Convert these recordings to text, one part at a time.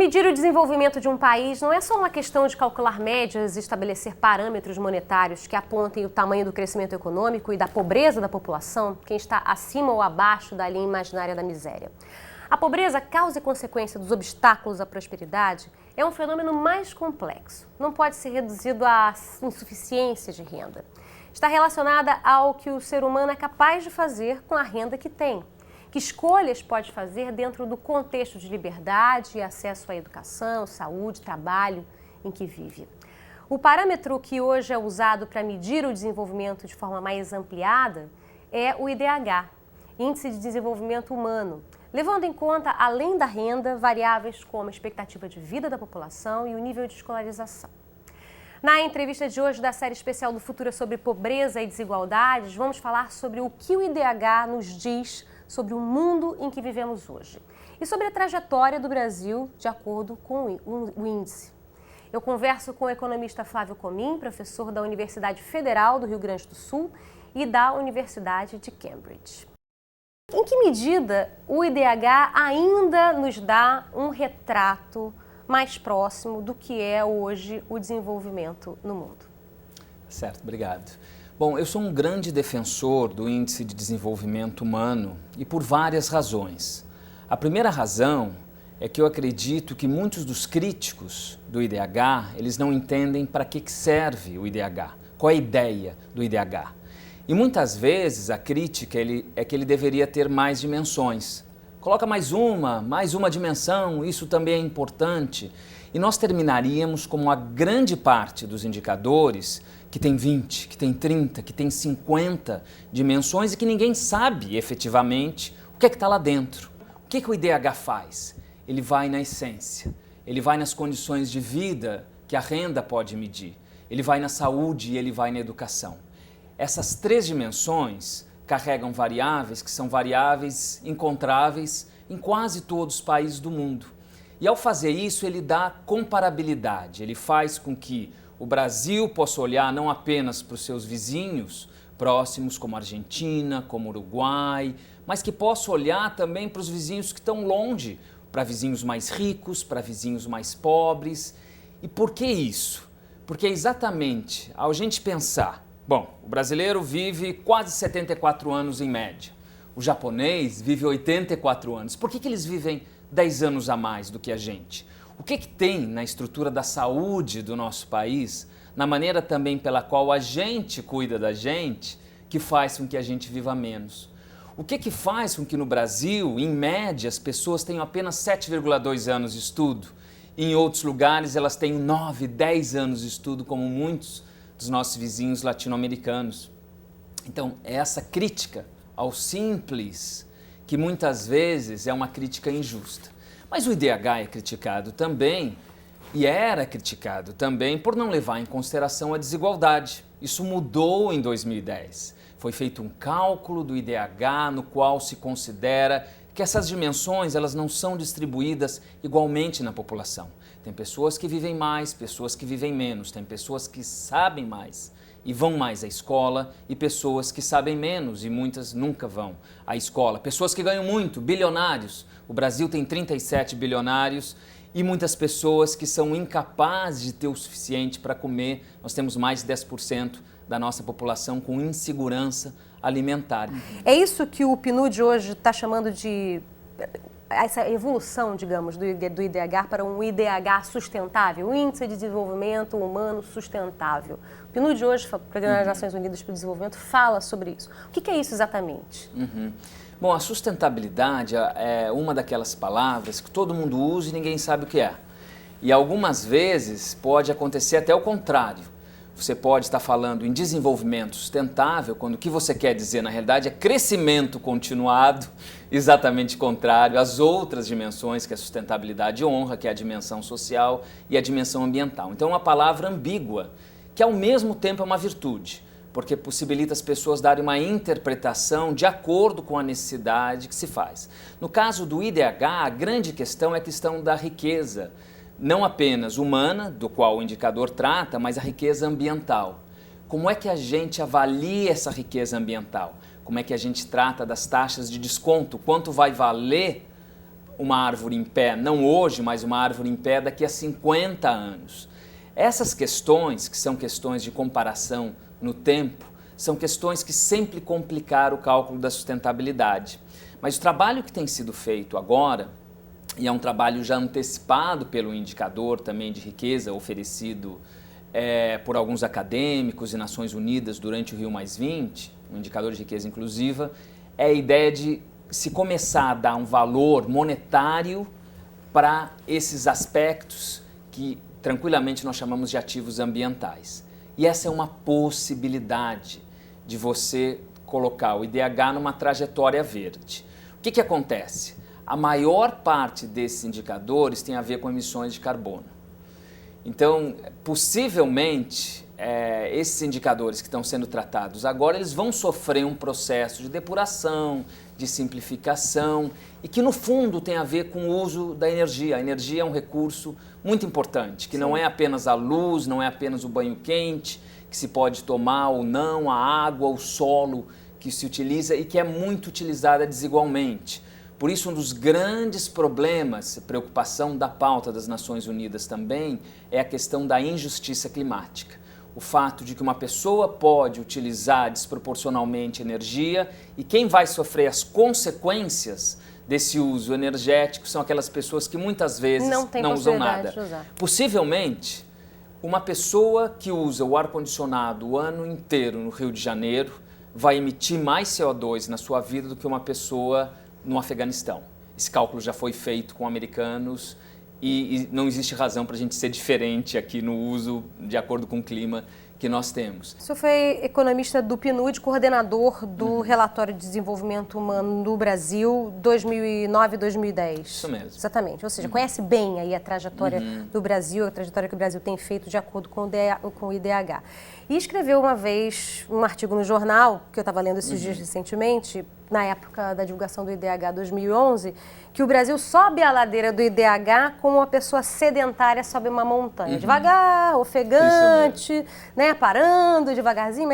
Medir o desenvolvimento de um país não é só uma questão de calcular médias e estabelecer parâmetros monetários que apontem o tamanho do crescimento econômico e da pobreza da população, quem está acima ou abaixo da linha imaginária da miséria. A pobreza, causa e consequência dos obstáculos à prosperidade, é um fenômeno mais complexo. Não pode ser reduzido à insuficiência de renda. Está relacionada ao que o ser humano é capaz de fazer com a renda que tem. Que escolhas pode fazer dentro do contexto de liberdade e acesso à educação, saúde, trabalho em que vive. O parâmetro que hoje é usado para medir o desenvolvimento de forma mais ampliada é o IDH, Índice de Desenvolvimento Humano, levando em conta, além da renda, variáveis como a expectativa de vida da população e o nível de escolarização. Na entrevista de hoje da série especial do Futuro sobre pobreza e desigualdades, vamos falar sobre o que o IDH nos diz sobre o mundo em que vivemos hoje e sobre a trajetória do Brasil de acordo com o índice. Eu converso com o economista Flávio Comin, professor da Universidade Federal do Rio Grande do Sul e da Universidade de Cambridge. Em que medida o IDH ainda nos dá um retrato mais próximo do que é hoje o desenvolvimento no mundo? Certo, obrigado. Bom, eu sou um grande defensor do Índice de Desenvolvimento Humano e por várias razões. A primeira razão é que eu acredito que muitos dos críticos do IDH, eles não entendem para que serve o IDH, qual é a ideia do IDH. E muitas vezes a crítica é que ele deveria ter mais dimensões. Coloca mais uma dimensão, isso também é importante. E nós terminaríamos como a grande parte dos indicadores que tem 20, que tem 30, que tem 50 dimensões e que ninguém sabe efetivamente o que é que está lá dentro. O que é que o IDH faz? Ele vai na essência, ele vai nas condições de vida que a renda pode medir, ele vai na saúde e ele vai na educação. Essas três dimensões carregam variáveis que são variáveis encontráveis em quase todos os países do mundo. E ao fazer isso, ele dá comparabilidade, ele faz com que o Brasil possa olhar não apenas para os seus vizinhos próximos, como a Argentina, como o Uruguai, mas que possa olhar também para os vizinhos que estão longe, para vizinhos mais ricos, para vizinhos mais pobres. E por que isso? Porque exatamente ao gente pensar, bom, o brasileiro vive quase 74 anos em média, o japonês vive 84 anos. Por que eles vivem 10 anos a mais do que a gente? O que tem na estrutura da saúde do nosso país, na maneira também pela qual a gente cuida da gente, que faz com que a gente viva menos? O que faz com que no Brasil, em média, as pessoas tenham apenas 7,2 anos de estudo? E em outros lugares elas têm 9, 10 anos de estudo, como muitos dos nossos vizinhos latino-americanos. Então, é essa crítica ao simples que muitas vezes é uma crítica injusta. Mas o IDH é criticado também, e era criticado também, por não levar em consideração a desigualdade. Isso mudou em 2010. Foi feito um cálculo do IDH no qual se considera que essas dimensões elas não são distribuídas igualmente na população. Tem pessoas que vivem mais, pessoas que vivem menos, tem pessoas que sabem mais e vão mais à escola e pessoas que sabem menos e muitas nunca vão à escola. Pessoas que ganham muito, bilionários. O Brasil tem 37 bilionários e muitas pessoas que são incapazes de ter o suficiente para comer. Nós temos mais de 10% da nossa população com insegurança alimentar. É isso que o PNUD hoje está chamando de essa evolução, digamos, do IDH para um IDH sustentável, o Índice de Desenvolvimento Humano Sustentável. O PNUD hoje, o Programa das Nações Unidas para o Desenvolvimento, fala sobre isso. O que é isso exatamente? Bom, a sustentabilidade é uma daquelas palavras que todo mundo usa e ninguém sabe o que é. E algumas vezes pode acontecer até o contrário. Você pode estar falando em desenvolvimento sustentável, quando o que você quer dizer, na realidade, é crescimento continuado, exatamente contrário às outras dimensões que a sustentabilidade honra, que é a dimensão social e a dimensão ambiental. Então, é uma palavra ambígua, que ao mesmo tempo é uma virtude, porque possibilita as pessoas darem uma interpretação de acordo com a necessidade que se faz. No caso do IDH, a grande questão é a questão da riqueza, não apenas humana, do qual o indicador trata, mas a riqueza ambiental. Como é que a gente avalia essa riqueza ambiental? Como é que a gente trata das taxas de desconto? Quanto vai valer uma árvore em pé, não hoje, mas uma árvore em pé daqui a 50 anos. Essas questões, que são questões de comparação no tempo, são questões que sempre complicaram o cálculo da sustentabilidade. Mas o trabalho que tem sido feito agora, e é um trabalho já antecipado pelo indicador também de riqueza oferecido por alguns acadêmicos e Nações Unidas durante o Rio+20, um indicador de riqueza inclusiva, é a ideia de se começar a dar um valor monetário para esses aspectos que tranquilamente nós chamamos de ativos ambientais. E essa é uma possibilidade de você colocar o IDH numa trajetória verde. O que acontece? A maior parte desses indicadores tem a ver com emissões de carbono. Então, possivelmente, esses indicadores que estão sendo tratados agora, eles vão sofrer um processo de depuração, de simplificação e que, no fundo, tem a ver com o uso da energia. A energia é um recurso muito importante, que não é apenas a luz, não é apenas o banho quente, que se pode tomar ou não, a água, o solo que se utiliza e que é muito utilizada desigualmente. Por isso, um dos grandes problemas, preocupação da pauta das Nações Unidas também, é a questão da injustiça climática. O fato de que uma pessoa pode utilizar desproporcionalmente energia e quem vai sofrer as consequências desse uso energético são aquelas pessoas que muitas vezes não usam nada. Possivelmente, uma pessoa que usa o ar-condicionado o ano inteiro no Rio de Janeiro vai emitir mais CO2 na sua vida do que uma pessoa no Afeganistão. Esse cálculo já foi feito com americanos e não existe razão para a gente ser diferente aqui no uso de acordo com o clima que nós temos. O senhor foi economista do PNUD, coordenador do Relatório de Desenvolvimento Humano no Brasil 2009-2010. Isso mesmo. Exatamente. Ou seja, conhece bem aí a trajetória do Brasil, a trajetória que o Brasil tem feito de acordo com o IDH. E escreveu uma vez um artigo no jornal, que eu estava lendo esses dias recentemente, na época da divulgação do IDH 2011, que o Brasil sobe a ladeira do IDH como uma pessoa sedentária sobe uma montanha. Devagar, ofegante, né, parando devagarzinho,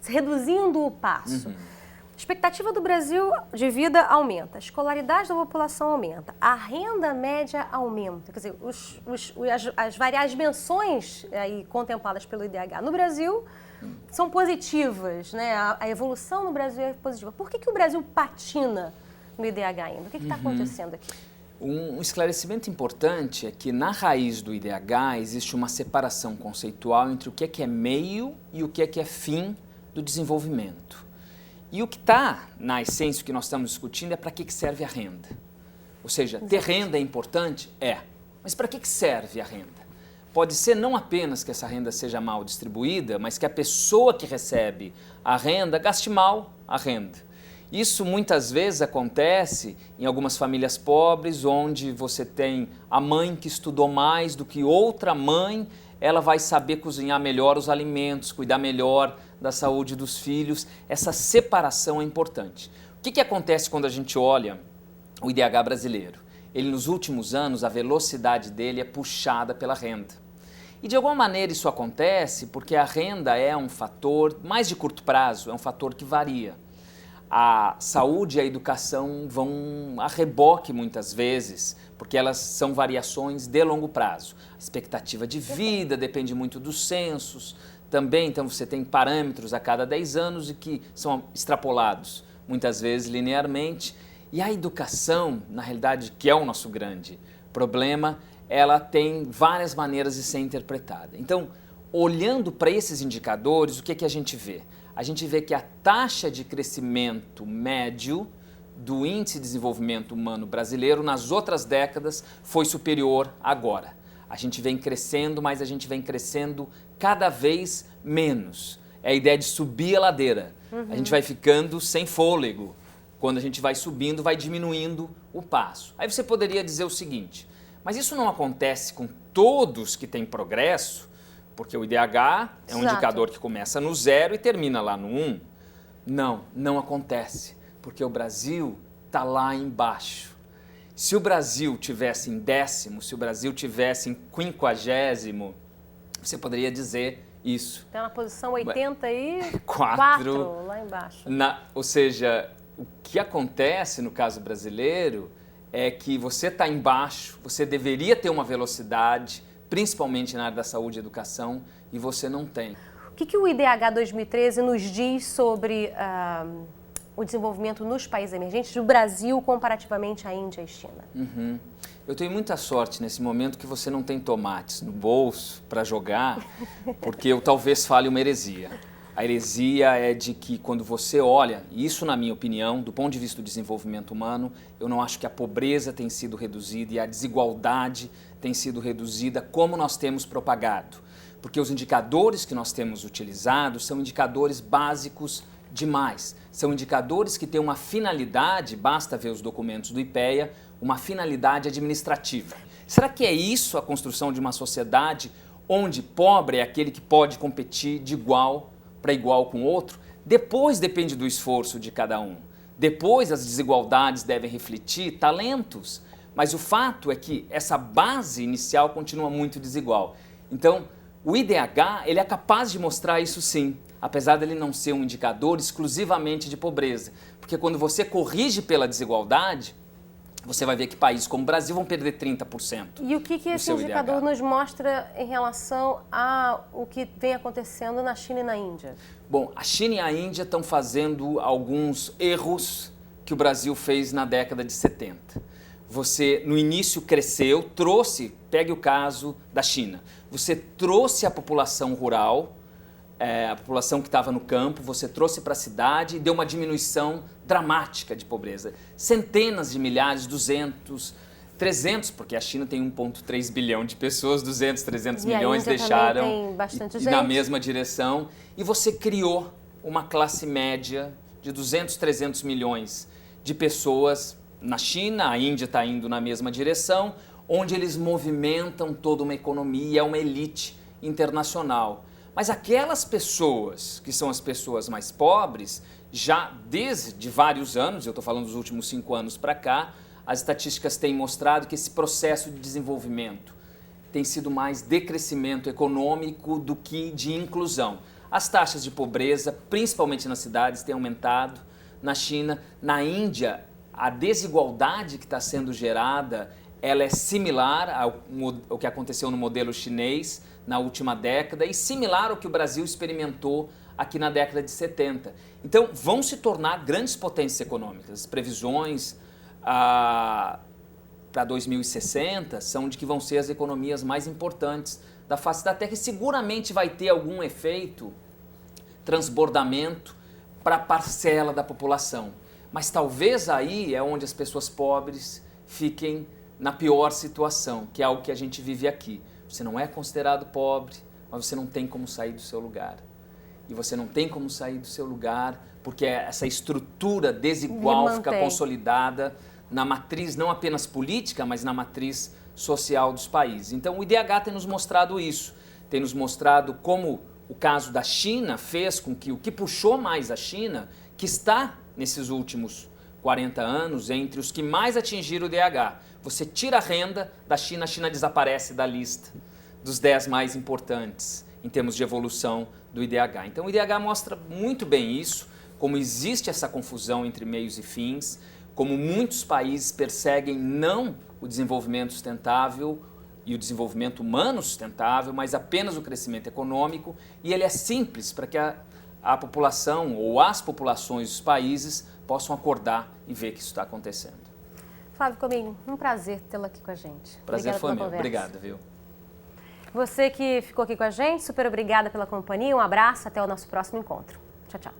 reduzindo o passo. A expectativa do Brasil de vida aumenta, a escolaridade da população aumenta, a renda média aumenta. Quer dizer, as variáveis dimensões aí contempladas pelo IDH no Brasil são positivas, né? A evolução no Brasil é positiva. Por que o Brasil patina no IDH ainda? O que está acontecendo aqui? Um esclarecimento importante é que na raiz do IDH existe uma separação conceitual entre o que é meio e o que é fim do desenvolvimento. E o que está na essência, o que nós estamos discutindo, é para que serve a renda. Ou seja, ter renda é importante? É. Mas para que serve a renda? Pode ser não apenas que essa renda seja mal distribuída, mas que a pessoa que recebe a renda gaste mal a renda. Isso muitas vezes acontece em algumas famílias pobres, onde você tem a mãe que estudou mais do que outra mãe, ela vai saber cozinhar melhor os alimentos, cuidar melhor da saúde dos filhos. Essa separação é importante. O que acontece quando a gente olha o IDH brasileiro? Ele, nos últimos anos, a velocidade dele é puxada pela renda. E de alguma maneira isso acontece porque a renda é um fator, mais de curto prazo, é um fator que varia. A saúde e a educação vão a reboque muitas vezes, porque elas são variações de longo prazo. A expectativa de vida depende muito dos censos também, então você tem parâmetros a cada 10 anos e que são extrapolados muitas vezes linearmente. E a educação, na realidade, que é o nosso grande problema, ela tem várias maneiras de ser interpretada. Então, olhando para esses indicadores, o que a gente vê? A gente vê que a taxa de crescimento médio do Índice de Desenvolvimento Humano brasileiro nas outras décadas foi superior agora. A gente vem crescendo, mas a gente vem crescendo cada vez menos. É a ideia de subir a ladeira. A gente vai ficando sem fôlego. Quando a gente vai subindo, vai diminuindo o passo. Aí você poderia dizer o seguinte, mas isso não acontece com todos que têm progresso? Porque o IDH é um indicador que começa no 0 e termina lá no 1. Não acontece, porque o Brasil está lá embaixo. Se o Brasil tivesse em 10º, se o Brasil tivesse em 50º, você poderia dizer isso. Está na posição 84, lá embaixo. Ou seja, o que acontece no caso brasileiro é que você está embaixo, você deveria ter uma velocidade, principalmente na área da saúde e educação, e você não tem. O que o IDH 2013 nos diz sobre o desenvolvimento nos países emergentes do Brasil comparativamente à Índia e China? Eu tenho muita sorte nesse momento que você não tem tomates no bolso para jogar, porque eu talvez fale uma heresia. A heresia é de que quando você olha, e isso na minha opinião, do ponto de vista do desenvolvimento humano, eu não acho que a pobreza tem sido reduzida e a desigualdade tem sido reduzida como nós temos propagado. Porque os indicadores que nós temos utilizado são indicadores básicos demais. São indicadores que têm uma finalidade, basta ver os documentos do IPEA, uma finalidade administrativa. Será que é isso a construção de uma sociedade onde pobre é aquele que pode competir de igual para igual com o outro? Depois depende do esforço de cada um. Depois as desigualdades devem refletir talentos. Mas o fato é que essa base inicial continua muito desigual. Então, o IDH ele é capaz de mostrar isso sim, apesar dele não ser um indicador exclusivamente de pobreza. Porque quando você corrige pela desigualdade, você vai ver que países como o Brasil vão perder 30%. E o que esse indicador nos mostra em relação ao que vem acontecendo na China e na Índia? Bom, a China e a Índia estão fazendo alguns erros que o Brasil fez na década de 70. Você, no início, cresceu, trouxe, pegue o caso da China, você trouxe a população rural, a população que estava no campo, você trouxe para a cidade e deu uma diminuição dramática de pobreza. Centenas de milhares, 200, 300, porque a China tem 1,3 bilhão de pessoas, 200, 300 milhões deixaram tem bastante gente. Na mesma direção. E você criou uma classe média de 200, 300 milhões de pessoas na China, a Índia está indo na mesma direção, onde eles movimentam toda uma economia, uma elite internacional. Mas aquelas pessoas, que são as pessoas mais pobres, já desde vários anos, eu estou falando dos últimos 5 anos para cá, as estatísticas têm mostrado que esse processo de desenvolvimento tem sido mais de crescimento econômico do que de inclusão. As taxas de pobreza, principalmente nas cidades, têm aumentado. Na China, na Índia, a desigualdade que está sendo gerada, ela é similar ao que aconteceu no modelo chinês na última década e similar ao que o Brasil experimentou aqui na década de 70. Então, vão se tornar grandes potências econômicas. As previsões para 2060 são de que vão ser as economias mais importantes da face da Terra e seguramente vai ter algum efeito, transbordamento para a parcela da população. Mas talvez aí é onde as pessoas pobres fiquem na pior situação, que é algo que a gente vive aqui. Você não é considerado pobre, mas você não tem como sair do seu lugar. E você não tem como sair do seu lugar porque essa estrutura desigual fica consolidada na matriz não apenas política, mas na matriz social dos países. Então o IDH tem nos mostrado isso, tem nos mostrado como o caso da China fez com que o que puxou mais a China, que está nesses últimos 40 anos entre os que mais atingiram o IDH. Você tira a renda da China, a China desaparece da lista dos 10 mais importantes em termos de evolução do IDH. Então o IDH mostra muito bem isso, como existe essa confusão entre meios e fins, como muitos países perseguem não o desenvolvimento sustentável e o desenvolvimento humano sustentável, mas apenas o crescimento econômico, e ele é simples para que a população ou as populações dos países possam acordar e ver que isso está acontecendo. Flávio Comim, um prazer tê-lo aqui com a gente. Prazer foi meu. Obrigado, viu? Você que ficou aqui com a gente, super obrigada pela companhia, um abraço, até o nosso próximo encontro. Tchau, tchau.